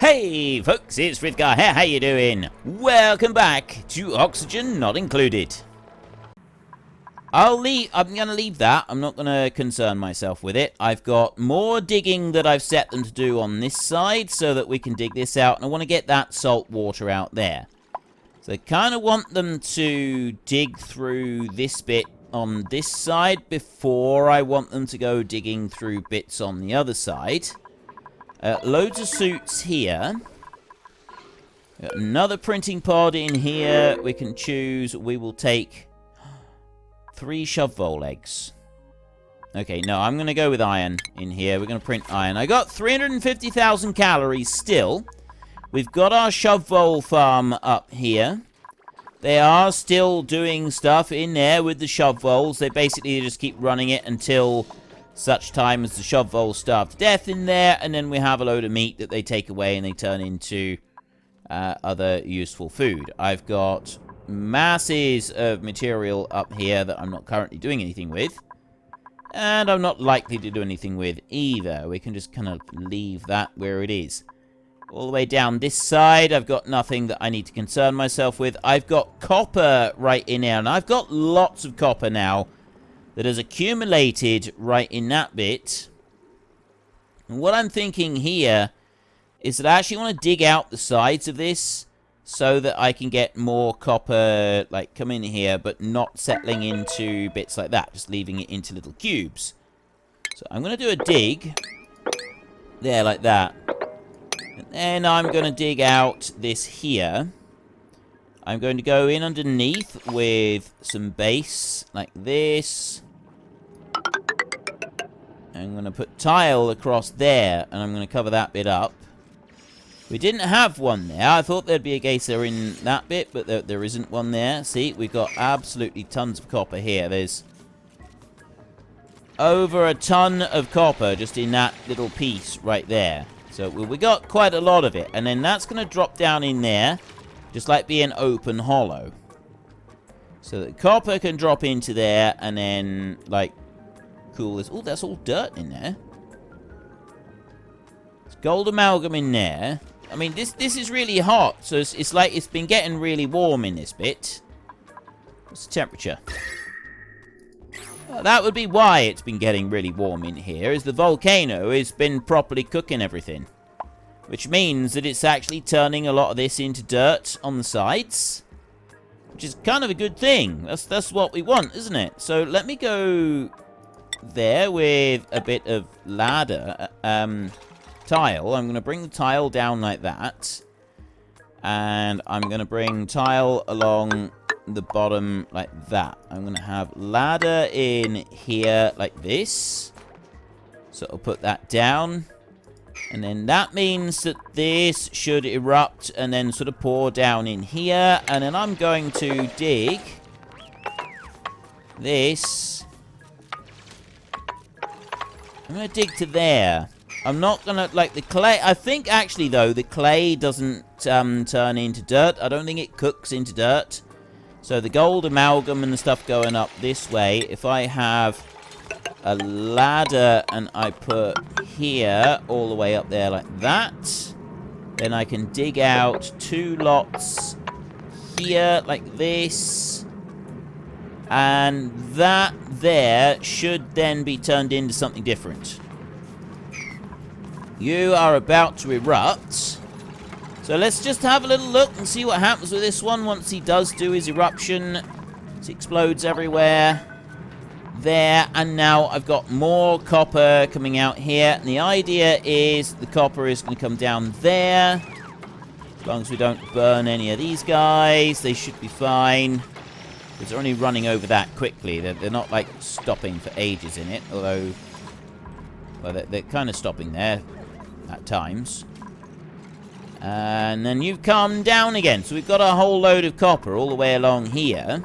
Hey folks, it's Frithgar here, how you doing? Welcome back to Oxygen Not Included. I'm gonna leave that, I'm not gonna concern myself with it. I've got more digging that I've set them to do on this side so that we can dig this out, and I want to get that salt water out there. So I kind of want them to dig through this bit on this side before I want them to go digging through bits on the other side. Loads of suits here. Got another printing pod in here. We can choose. We will take 3 shove-vole eggs. Okay, no, I'm going to go with iron in here. We're going to print iron. I got 350,000 calories still. We've got our shove-vole farm up here. They are still doing stuff in there with the shove-voles. They basically just keep running it until such time as the shove-voles starve to death in there, and then we have a load of meat that they take away and they turn into other useful food. I've got masses of material up here that I'm not currently doing anything with, and I'm not likely to do anything with either. We can just kind of leave that where it is. All the way down this side, I've got nothing that I need to concern myself with. I've got copper right in there, and I've got lots of copper now that has accumulated right in that bit. And what I'm thinking here is that I actually want to dig out the sides of this so that I can get more copper, like, come in here, but not settling into bits like that, just leaving it into little cubes. So I'm going to do a dig there like that. And then I'm going to dig out this here. I'm going to go in underneath with some base like this. I'm going to put tile across there, and I'm going to cover that bit up. We didn't have one there. I thought there'd be a geyser in that bit, but there isn't one there. See, we've got absolutely tons of copper here. There's over a ton of copper just in that little piece right there. So we got quite a lot of it, and then that's going to drop down in there, just like being open hollow. So the copper can drop into there, and then, like, cool this. Oh, that's all dirt in there. There's gold amalgam in there. I mean, this is really hot, so it's like it's been getting really warm in this bit. What's the temperature? Well, that would be why it's been getting really warm in here, is the volcano has been properly cooking everything. Which means that it's actually turning a lot of this into dirt on the sides. Which is kind of a good thing. That's what we want, isn't it? So let me go there with a bit of ladder tile. I'm going to bring the tile down like that. And I'm going to bring tile along the bottom like that. I'm going to have ladder in here like this. So I'll put that down. And then that means that this should erupt and then sort of pour down in here. And then I'm going to dig this. I'm going to dig to there. I'm not going to, like, the clay. I think, actually, though, the clay doesn't turn into dirt. I don't think it cooks into dirt. So the gold amalgam and the stuff going up this way, if I have a ladder and I put here all the way up there like that, then I can dig out 2 lots here like this, and that there should then be turned into something different. You are about to erupt, so let's just have a little look and see what happens with this one once he does do his eruption. It explodes everywhere. There, and now I've got more copper coming out here, and the idea is the copper is going to come down there. As long as we don't burn any of these guys, they should be fine. Because they're only running over that quickly. They're not, like, stopping for ages in it, although, well, they're kind of stopping there at times. And then you've come down again, so we've got a whole load of copper all the way along here.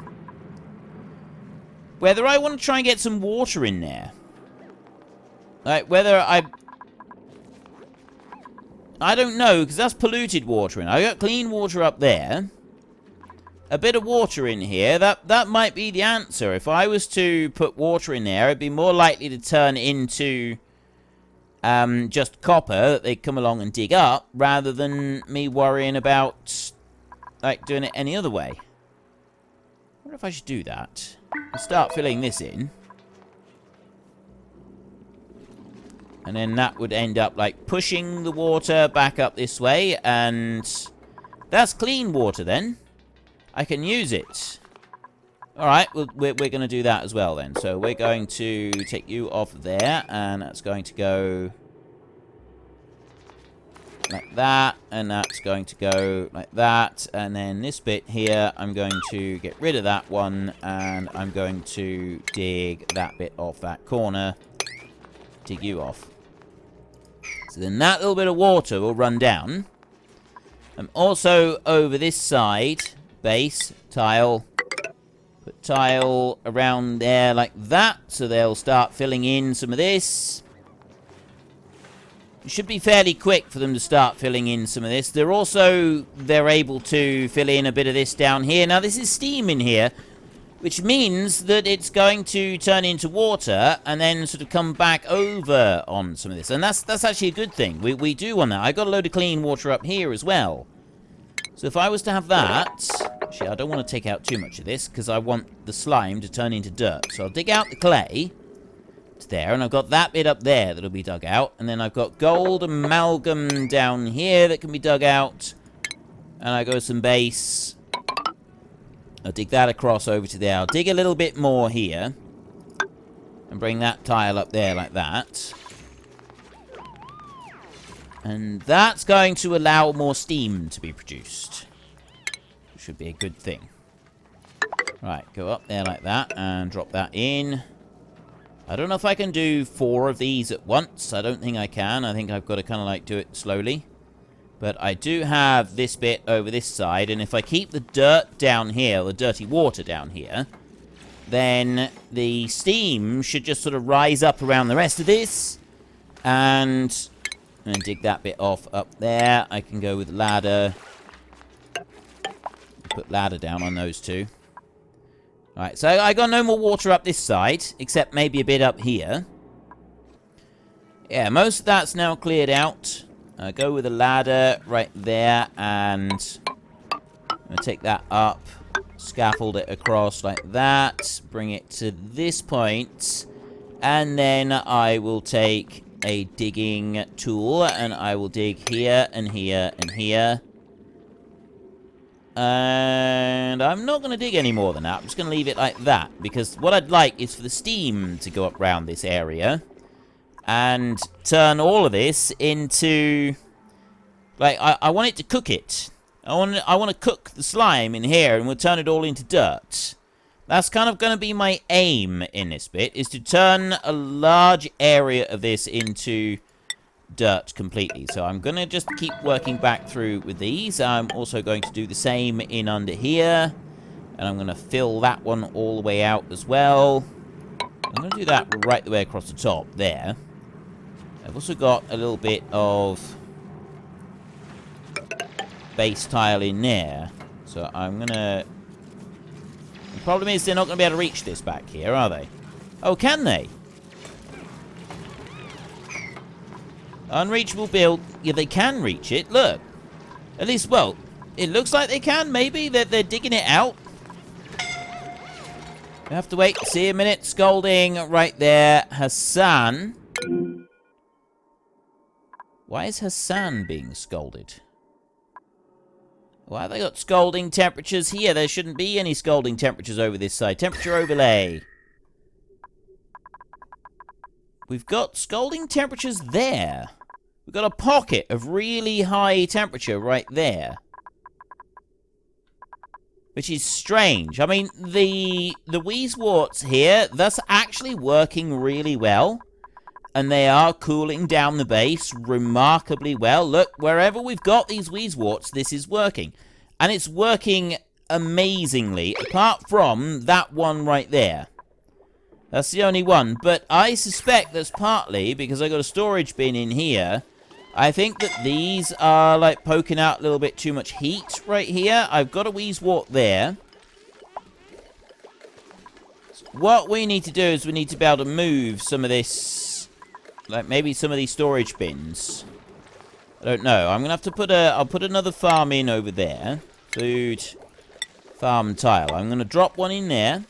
Whether I want to try and get some water in there. Like, whether I don't know, because that's polluted water in. I got clean water up there. A bit of water in here. That might be the answer. If I was to put water in there, it'd be more likely to turn into just copper that they come along and dig up, rather than me worrying about, like, doing it any other way. I wonder if I should do that. I'll start filling this in. And then that would end up, like, pushing the water back up this way, and that's clean water then. I can use it. Alright, we're going to do that as well then. So we're going to take you off there, and that's going to go like that, and that's going to go like that, and then this bit here, I'm going to get rid of that one, and I'm going to dig that bit off that corner, dig you off. So then that little bit of water will run down. I'm also over this side, base, tile, put tile around there like that, so they'll start filling in some of this. It should be fairly quick for them to start filling in some of this. They're able to fill in a bit of this down here. Now, this is steam in here, which means that it's going to turn into water and then sort of come back over on some of this. And that's actually a good thing. We do want that. I got a load of clean water up here as well. So if I was to have that... Actually, I don't want to take out too much of this, because I want the slime to turn into dirt. So I'll dig out the clay. It's there, and I've got that bit up there that'll be dug out. And then I've got gold amalgam down here that can be dug out. And I go some base. I'll dig that across over to there. I'll dig a little bit more here. And bring that tile up there like that. And that's going to allow more steam to be produced. Which should be a good thing. Right, go up there like that and drop that in. I don't know if I can do 4 of these at once. I don't think I can. I think I've got to kind of like do it slowly. But I do have this bit over this side, and if I keep the dirt down here, the dirty water down here, then the steam should just sort of rise up around the rest of this. And dig that bit off up there. I can go with ladder. Put ladder down on those two. Alright, so I got no more water up this side, except maybe a bit up here. Yeah, most of that's now cleared out. Go with a ladder right there, and I'm going to take that up, scaffold it across like that, bring it to this point, and then I will take a digging tool, and I will dig here, and here, and here. And I'm not going to dig any more than that. I'm just going to leave it like that, because what I'd like is for the steam to go up around this area and turn all of this into... Like, I want it to cook it. I want to cook the slime in here, and we'll turn it all into dirt. That's kind of going to be my aim in this bit, is to turn a large area of this into dirt completely. So I'm going to just keep working back through with these. I'm also going to do the same in under here. And I'm going to fill that one all the way out as well. I'm going to do that right the way across the top there. I've also got a little bit of base tile in there. So I'm going to... The problem is they're not going to be able to reach this back here, are they? Oh, can they? Unreachable build. Yeah, they can reach it. Look. At least, well, it looks like they can, maybe. They're digging it out. We have to wait. See a minute. Scolding right there. Hassan. Why is Hassan being scolded? Why have they got scalding temperatures here? There shouldn't be any scalding temperatures over this side. Temperature overlay. We've got scalding temperatures there. We've got a pocket of really high temperature right there. Which is strange. I mean, the Wheezeworts here, that's actually working really well. And they are cooling down the base remarkably well. Look, wherever we've got these Wheezeworts, this is working. And it's working amazingly, apart from that one right there. That's the only one. But I suspect that's partly because I got a storage bin in here. I think that these are, like, poking out a little bit too much heat right here. I've got a Wheezewort there. So what we need to do is we need to be able to move some of this Like, maybe some of these storage bins. I don't know. I'm going to have to put I'll put another farm in over there. Food, farm tile. I'm going to drop one in there.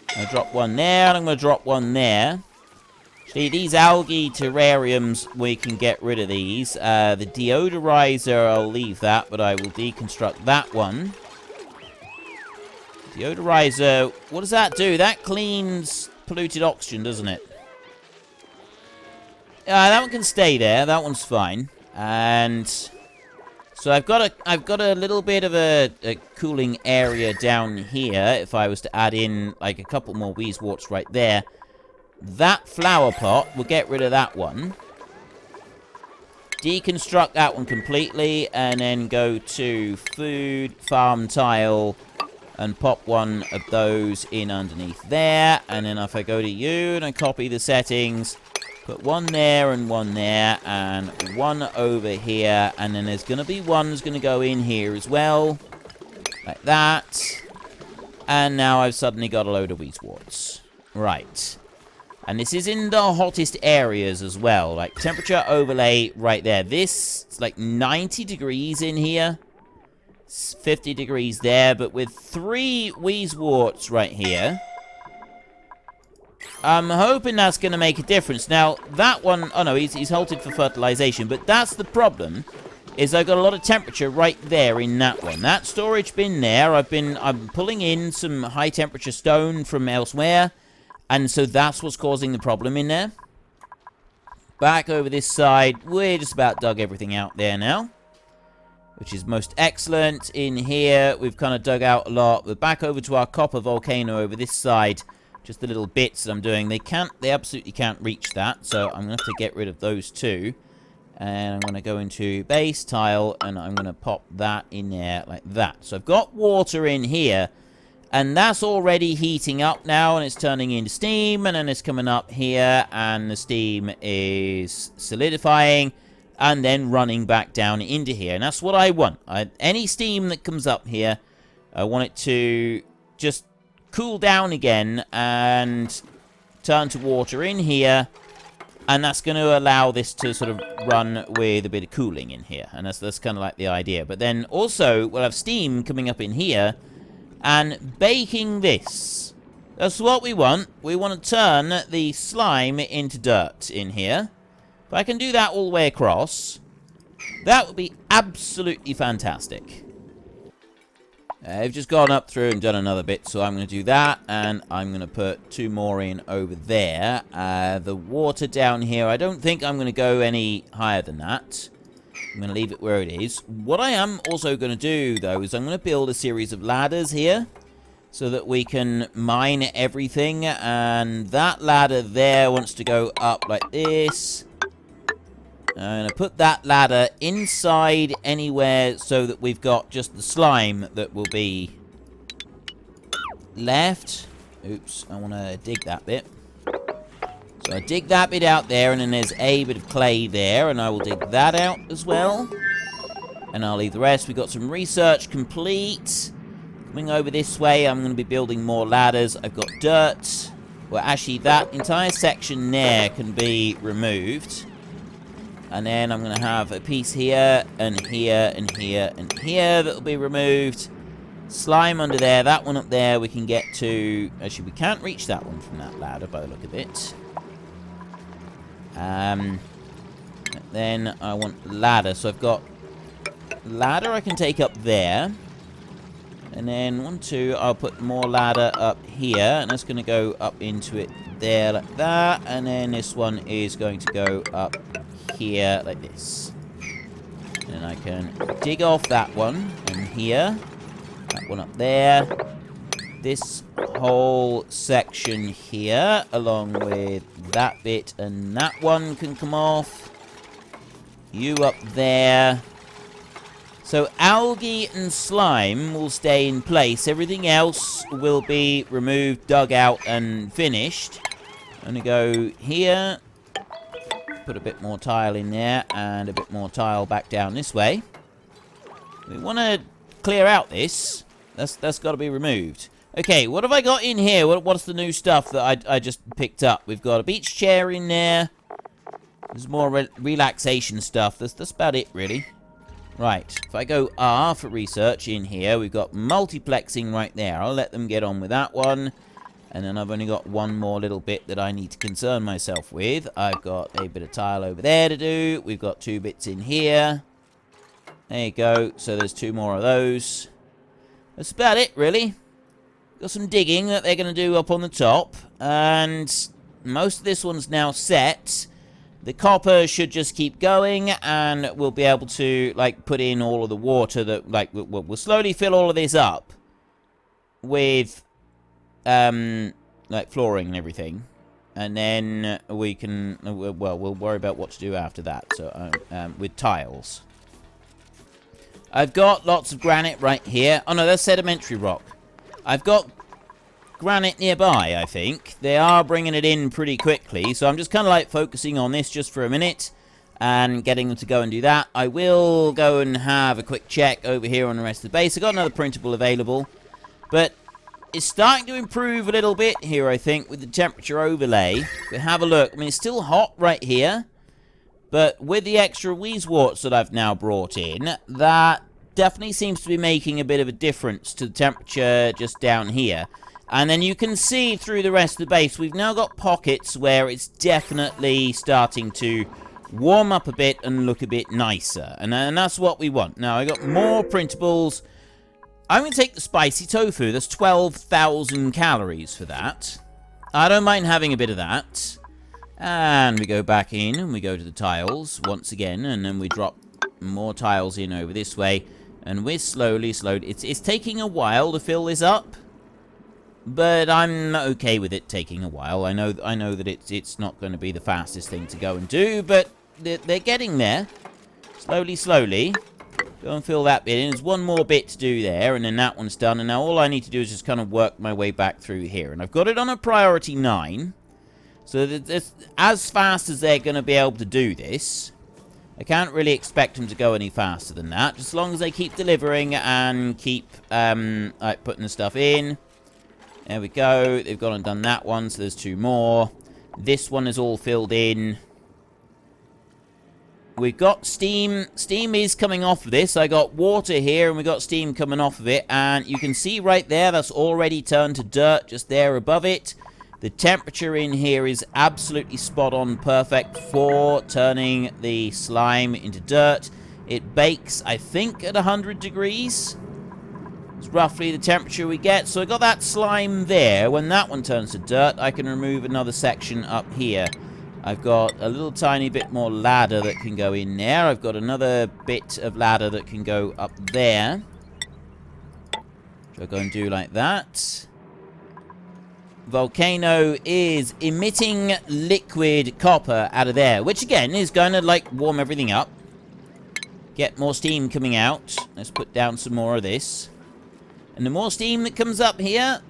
I'm going to drop one there, and I'm going to drop one there. See, these algae terrariums, we can get rid of these. The deodorizer, I'll leave that, but I will deconstruct that one. Deodorizer, what does that do? That cleans polluted oxygen, doesn't it? That one can stay there. That one's fine. And so I've got a little bit of a cooling area down here. If I was to add in like a couple more wheezeworts right there, that flower pot, we'll get rid of that one. Deconstruct that one completely, and then go to food, farm tile, and pop one of those in underneath there. And then if I go to you and I copy the settings, put one there and one there, and one over here, and then there's going to be one that's going to go in here as well, like that. And now I've suddenly got a load of wheezeworts. Right. And this is in the hottest areas as well, like temperature overlay right there. This is like 90 degrees in here. 50 degrees there, but with 3 wheezeworts right here, I'm hoping that's going to make a difference. Now, that one, oh no, he's halted for fertilization, but that's the problem, is I've got a lot of temperature right there in that one. That storage bin there, I'm pulling in some high temperature stone from elsewhere, and so that's what's causing the problem in there. Back over this side, we're just about dug everything out there now, which is most excellent. In here, we've kind of dug out a lot. We're back over to our copper volcano over this side. Just the little bits that I'm doing. They absolutely can't reach that. So I'm going to have to get rid of those two. And I'm going to go into base tile, and I'm going to pop that in there like that. So I've got water in here, and that's already heating up now, and it's turning into steam, and then it's coming up here, and the steam is solidifying, and then running back down into here. And that's what I want. Any steam that comes up here, I want it to just cool down again and turn to water in here. And that's going to allow this to sort of run with a bit of cooling in here. And that's kind of like the idea. But then also, we'll have steam coming up in here and baking this. That's what we want. We want to turn the slime into dirt in here. If I can do that all the way across, that would be absolutely fantastic. I've just gone up through and done another bit, so I'm going to do that, and I'm going to put 2 more in over there. The water down here, I don't think I'm going to go any higher than that. I'm going to leave it where it is. What I am also going to do, though, is I'm going to build a series of ladders here, so that we can mine everything, and that ladder there wants to go up like this. I'm going to put that ladder inside anywhere so that we've got just the slime that will be left. Oops, I want to dig that bit. So I dig that bit out there, and then there's a bit of clay there, and I will dig that out as well. And I'll leave the rest. We've got some research complete. Coming over this way, I'm going to be building more ladders. I've got dirt. Well, actually, that entire section there can be removed. And then I'm going to have a piece here, and here, and here, and here that will be removed. Slime under there. That one up there we can get to. Actually, we can't reach that one from that ladder by the look of it. Then I want ladder. So I've got ladder I can take up there. And then 1, 2, I'll put more ladder up here. And that's going to go up into it there like that. And then this one is going to go up here like this. And I can dig off that one. And here. That one up there. This whole section here. Along with that bit. And that one can come off. You up there. So algae and slime will stay in place. Everything else will be removed, dug out, and finished. I'm going to go here. Put a bit more tile in there, and a bit more tile back down this way. We want to clear out this. That's got to be removed. Okay, what have I got in here? What's the new stuff that I just picked up? We've got a beach chair in there. There's more relaxation stuff. That's about it, really. Right, if I go R for research in here, we've got multiplexing right there. I'll let them get on with that one. And then I've only got one more little bit that I need to concern myself with. I've got a bit of tile over there to do. We've got 2 bits in here. There you go. So there's 2 more of those. That's about it, really. Got some digging that they're going to do up on the top. And most of this one's now set. The copper should just keep going, and we'll be able to, like, put in all of the water that, like, we'll slowly fill all of this up with, like, flooring and everything. And then we can, well, we'll worry about what to do after that, so, with tiles. I've got lots of granite right here. Oh, no, that's sedimentary rock. I've got granite nearby, I think. They are bringing it in pretty quickly, so I'm just kind of like focusing on this just for a minute and getting them to go and do that. I will go and have a quick check over here on the rest of the base. I've got another printable available, but it's starting to improve a little bit here, I think, with the temperature overlay. But have a look. I mean, it's still hot right here, but with the extra wheezeworts that I've now brought in, that definitely seems to be making a bit of a difference to the temperature just down here. And then you can see through the rest of the base, we've now got pockets where it's definitely starting to warm up a bit and look a bit nicer. And that's what we want. Now, I got more printables. I'm going to take the spicy tofu. There's 12,000 calories for that. I don't mind having a bit of that. And we go back in and we go to the tiles once again. And then we drop more tiles in over this way. And we're slowly. It's taking a while to fill this up. But I'm okay with it taking a while. I know that it's not going to be the fastest thing to go and do, but they're getting there. Slowly. Go and fill that bit in. There's one more bit to do there, and then that one's done. And now all I need to do is just kind of work my way back through here. And I've got it on a priority 9. So that as fast as they're going to be able to do this, I can't really expect them to go any faster than that. Just as long as they keep delivering and keep like putting the stuff in. There we go. They've gone and done that one, so there's 2 more. This one is all filled in. We've got steam. Steam is coming off of this. I got water here, and we got steam coming off of it. And you can see right there, that's already turned to dirt just there above it. The temperature in here is absolutely spot on perfect for turning the slime into dirt. It bakes, I think, at 100 degrees. Roughly the temperature we get. So I got that slime there. When that one turns to dirt, I can remove another section up here. I've got a little tiny bit more ladder that can go in there. I've got another bit of ladder that can go up there. So I'll go and do like that. Volcano is emitting liquid copper out of there, which again is going to like warm everything up. Get more steam coming out. Let's put down some more of this. And the more steam that comes up here,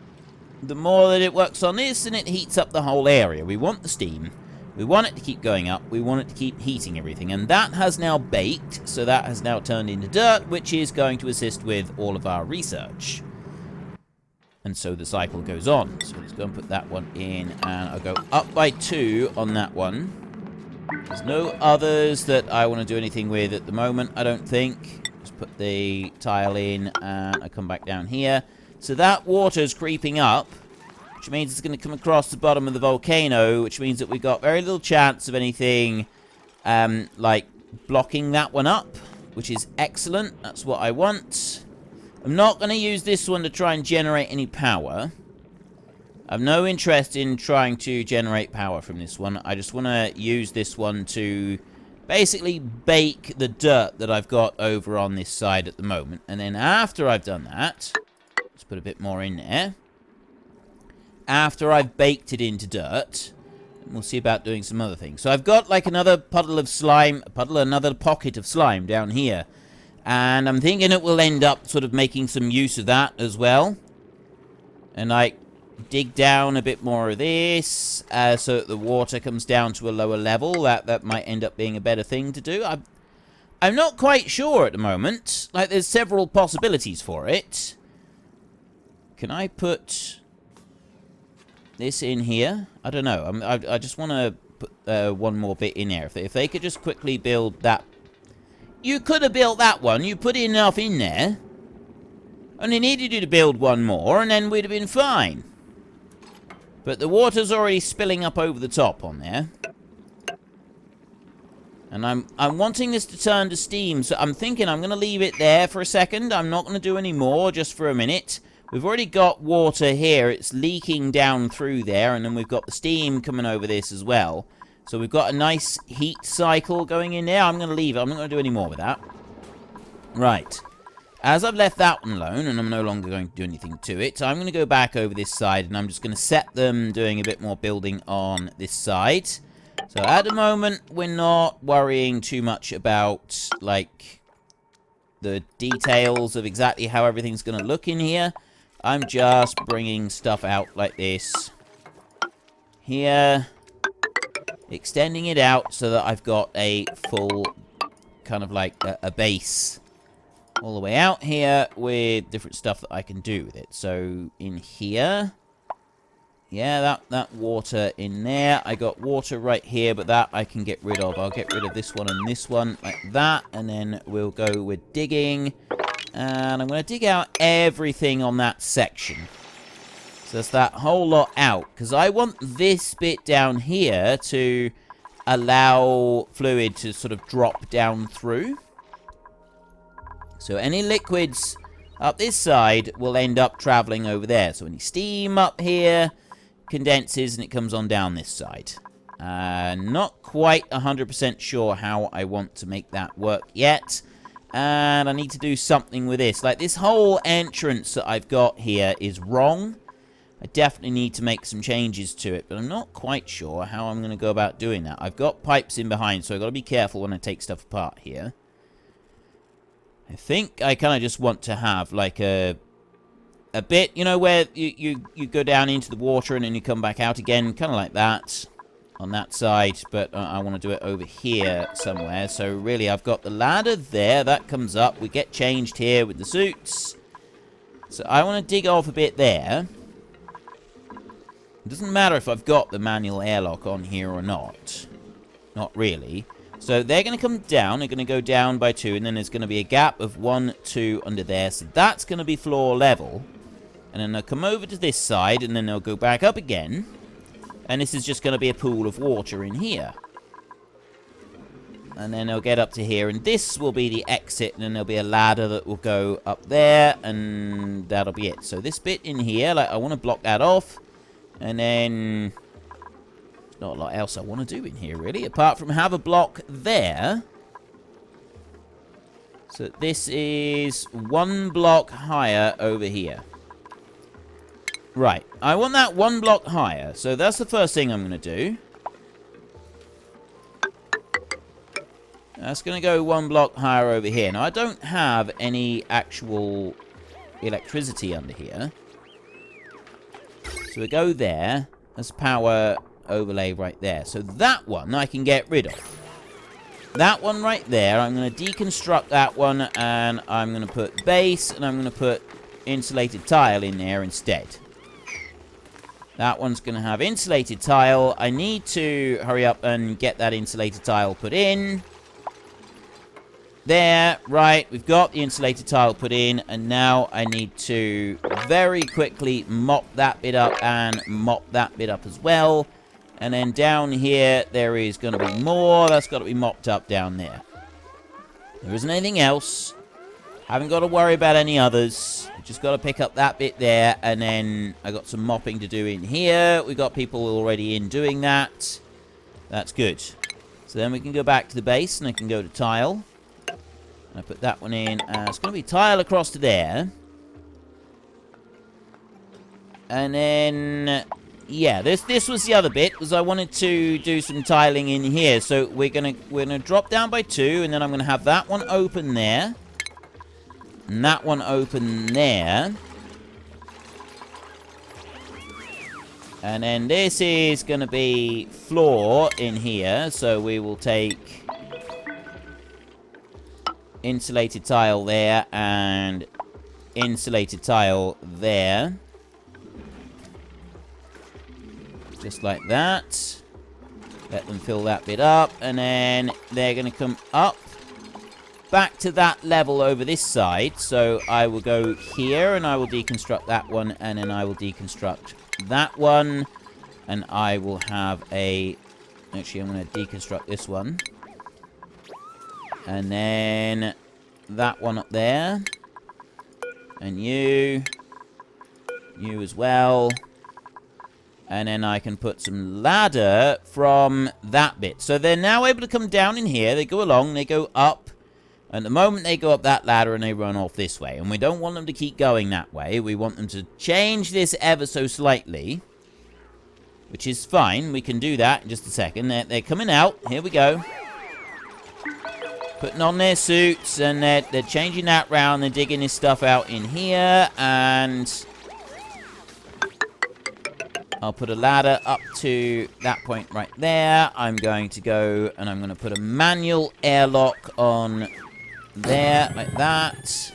the more that it works on this, and it heats up the whole area. We want the steam. We want it to keep going up. We want it to keep heating everything. And that has now baked, so that has now turned into dirt, which is going to assist with all of our research. And so the cycle goes on. So let's go and put that one in, and I'll go up by 2 on that one. There's no others that I want to do anything with at the moment, I don't think. Put the tile in, and I come back down here. So that water's creeping up, which means it's going to come across the bottom of the volcano, which means that we've got very little chance of anything like blocking that one up, which is excellent. That's what I want. I'm not going to use this one to try and generate any power. I've no interest in trying to generate power from this one. I just want to use this one to basically bake the dirt that I've got over on this side at the moment. And then after I've done that, let's put a bit more in there. After I've baked it into dirt, we'll see about doing some other things. So I've got like another puddle of slime, another pocket of slime down here. And I'm thinking it will end up sort of making some use of that as well. And like dig down a bit more of this so that the water comes down to a lower level. That might end up being a better thing to do. I'm not quite sure at the moment. Like, there's several possibilities for it. can I put this in here? I don't know. I just want to put one more bit in there. If they could just quickly build that. You could have built that one. You put enough in there. Only needed you to build one more, and then we'd have been fine. But the water's already spilling up over the top on there. And I'm wanting this to turn to steam, so I'm thinking I'm going to leave it there for a second. I'm not going to do any more, just for a minute. We've already got water here. It's leaking down through there, and then we've got the steam coming over this as well. So we've got a nice heat cycle going in there. I'm going to leave it. I'm not going to do any more with that. Right. As I've left that one alone, and I'm no longer going to do anything to it, I'm going to go back over this side, and I'm just going to set them doing a bit more building on this side. So at the moment, we're not worrying too much about, like, the details of exactly how everything's going to look in here. I'm just bringing stuff out like this. Here. Extending it out so that I've got a full, kind of like, a base all the way out here with different stuff that I can do with it. So in here. Yeah, that water in there. I got water right here, but that I can get rid of. I'll get rid of this one and this one like that. And then we'll go with digging. And I'm going to dig out everything on that section. So that's that whole lot out. Because I want this bit down here to allow fluid to sort of drop down through. So any liquids up this side will end up traveling over there. So any steam up here condenses and it comes on down this side. Not quite 100% sure how I want to make that work yet. And I need to do something with this. Like, this whole entrance that I've got here is wrong. I definitely need to make some changes to it, but I'm not quite sure how I'm going to go about doing that. I've got pipes in behind, so I've got to be careful when I take stuff apart here. I think I kind of just want to have, like, a bit, you know, where you go down into the water and then you come back out again, kind of like that on that side, but I want to do it over here somewhere. So really, I've got the ladder there, that comes up, we get changed here with the suits. So I want to dig off a bit there. It doesn't matter if I've got the manual airlock on here or not. Not really. So they're going to come down, they're going to go down by 2, and then there's going to be a gap of 1, 2 under there. So that's going to be floor level. And then they'll come over to this side, and then they'll go back up again. And this is just going to be a pool of water in here. And then they'll get up to here, and this will be the exit, and then there'll be a ladder that will go up there, and that'll be it. So this bit in here, like, I want to block that off. And then not a lot else I want to do in here, really, apart from have a block there. So this is 1 block higher over here. Right, I want that 1 block higher, so that's the first thing I'm going to do. That's going to go 1 block higher over here. Now, I don't have any actual electricity under here. So we go there. That's power overlay right there. So that one I can get rid of. That one right there, I'm going to deconstruct that one, and I'm going to put base, and I'm going to put insulated tile in there instead. That one's going to have insulated tile. I need to hurry up and get that insulated tile put in. There, right, we've got the insulated tile put in, and now I need to very quickly mop that bit up and mop that bit up as well. And then down here, there is going to be more. That's got to be mopped up down there. There isn't anything else. Haven't got to worry about any others. Just got to pick up that bit there, and then I got some mopping to do in here. We've got people already in doing that. That's good. So then we can go back to the base, and I can go to tile. And I put that one in. It's going to be tile across to there. And then, yeah, this was the other bit, was I wanted to do some tiling in here. So we're gonna drop down by 2, and then I'm gonna have that one open there. And that one open there. And then this is going to be floor in here. So we will take insulated tile there and insulated tile there. Just like that. Let them fill that bit up, and then they're going to come up back to that level over this side. So I will go here, and I will deconstruct that one, and then I will deconstruct that one, and I will have a... Actually, I'm going to deconstruct this one. And then that one up there. And you as well. And then I can put some ladder from that bit. So they're now able to come down in here. They go along, they go up. And the moment they go up that ladder and they run off this way. And we don't want them to keep going that way. We want them to change this ever so slightly. Which is fine. We can do that in just a second. They're coming out. Here we go. Putting on their suits. And they're changing that round. They're digging this stuff out in here. And I'll put a ladder up to that point right there. I'm going to go and I'm going to put a manual airlock on there, like that.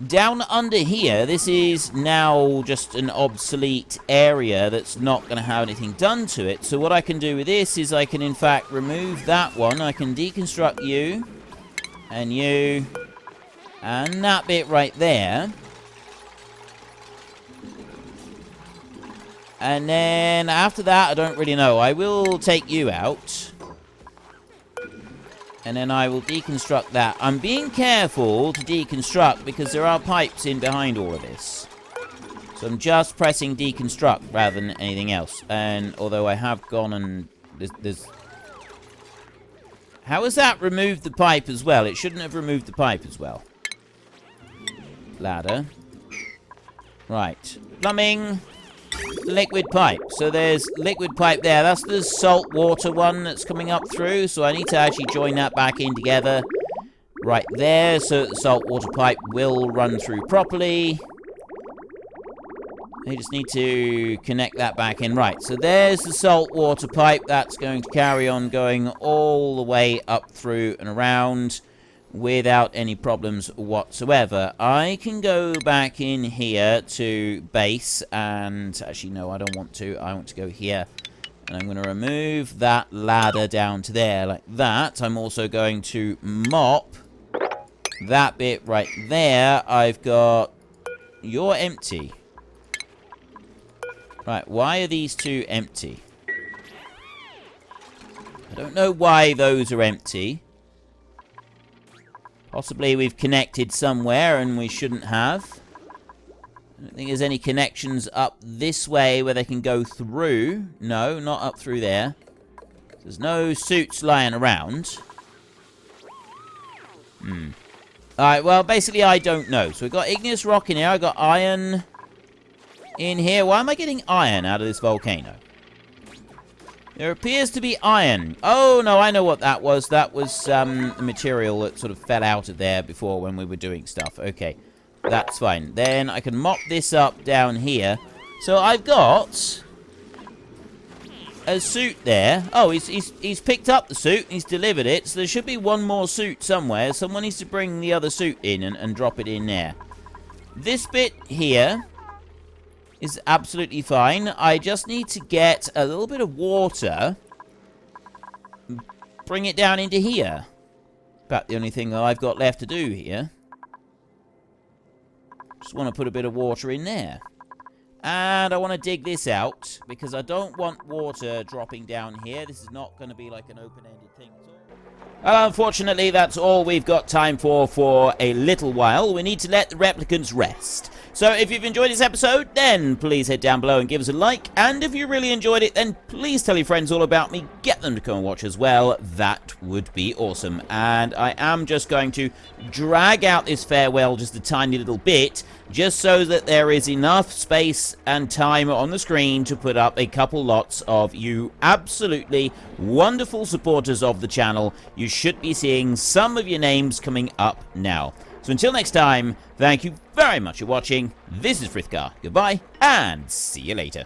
Down under here, this is now just an obsolete area that's not going to have anything done to it. So what I can do with this is I can, in fact, remove that one. I can deconstruct you, and that bit right there. And then after that, I don't really know. I will take you out. And then I will deconstruct that. I'm being careful to deconstruct because there are pipes in behind all of this. So I'm just pressing deconstruct rather than anything else. And although I have gone and... there's... How has that removed the pipe as well? It shouldn't have removed the pipe as well. Ladder. Right. Plumbing. Liquid pipe. So there's liquid pipe there. That's the salt water one that's coming up through. So I need to actually join that back in together right there so that the salt water pipe will run through properly. I just need to connect that back in. Right, so there's the salt water pipe. That's going to carry on going all the way up through and around without any problems whatsoever. I can go back in here to base, and actually no, I don't want to. I want to go here, and I'm going to remove that ladder down to there like that. I'm also going to mop that bit right there. I've got... You're empty. Right, why are these two empty? I don't know why those are empty. Possibly we've connected somewhere and we shouldn't have. I don't think there's any connections up this way where they can go through. No, not up through there. There's no suits lying around. Alright, well, basically I don't know. So we've got igneous rock in here. I've got iron in here. Why am I getting iron out of this volcano? There appears to be iron. Oh, no, I know what that was. That was the material that sort of fell out of there before when we were doing stuff. Okay, that's fine. Then I can mop this up down here. So I've got a suit there. Oh, he's picked up the suit. He's delivered it. So there should be one more suit somewhere. Someone needs to bring the other suit in and drop it in there. This bit here is absolutely fine. I just need to get a little bit of water. Bring it down into here. About the only thing that I've got left to do here. Just want to put a bit of water in there. And I want to dig this out, because I don't want water dropping down here. This is not going to be like an open-ended thing at all. Unfortunately, that's all we've got time for a little while. We need to let the replicants rest. So if you've enjoyed this episode, then please head down below and give us a like. And if you really enjoyed it, then please tell your friends all about me. Get them to come and watch as well. That would be awesome. And I am just going to drag out this farewell just a tiny little bit, just so that there is enough space and time on the screen to put up a couple lots of you absolutely wonderful supporters of the channel. You should be seeing some of your names coming up now. So until next time, thank you very much for watching. This is Frithgar. Goodbye, and see you later.